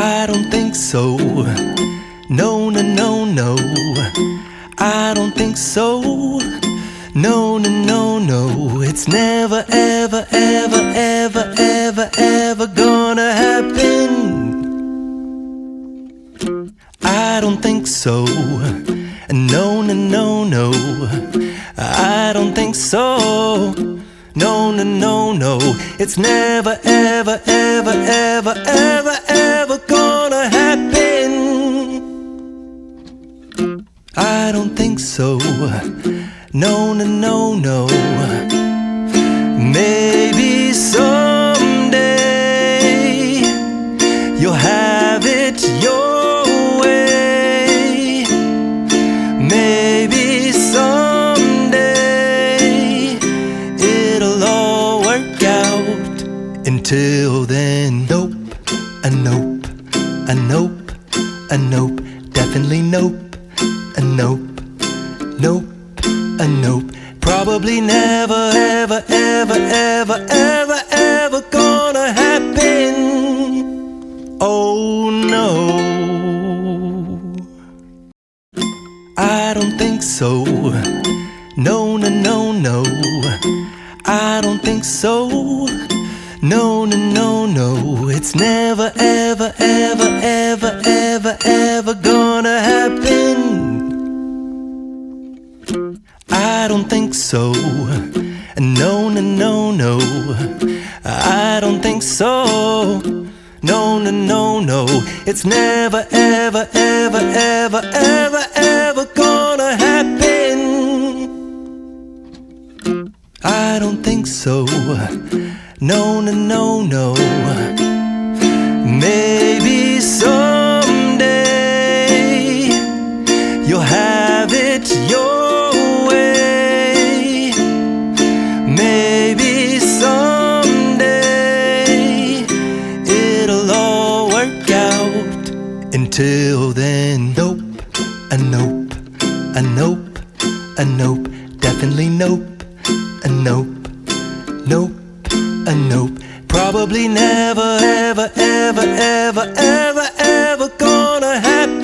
I don't think so. No, no, no, no. I don't think so. No, no, no, no. It's never, ever, ever, ever, ever, ever gonna happen. I don't think so. No, no, no, no. I don't think so. No, no, no, no. It's never, ever, ever, ever, ever, ever gonna happen. I don't think so. No, no, no, no. Maybe someday you'll have it your way. Maybe someday it'll all work out. Until then, nope, a nope, a nope, a nope, definitely nope, a nope, nope, a nope. Probably never, ever, ever, ever, ever, ever gonna happen. Oh no, I don't think so. No, no, no, no. I don't think so. No, no, no, no. It's never, ever, ever, ever, ever, ever gonna happen. I don't think so. No, no, no, no. I don't think so. No, no, no, no. It's never, ever, ever, ever, ever, ever gonna happen. I don't think so. No, no, no, no. Maybe someday you'll have it your way. Maybe someday it'll all work out. Until then, nope, a nope, a nope, a nope, definitely nope, a nope, nope, a nope. Probably never, ever, ever, ever, ever, ever gonna happen.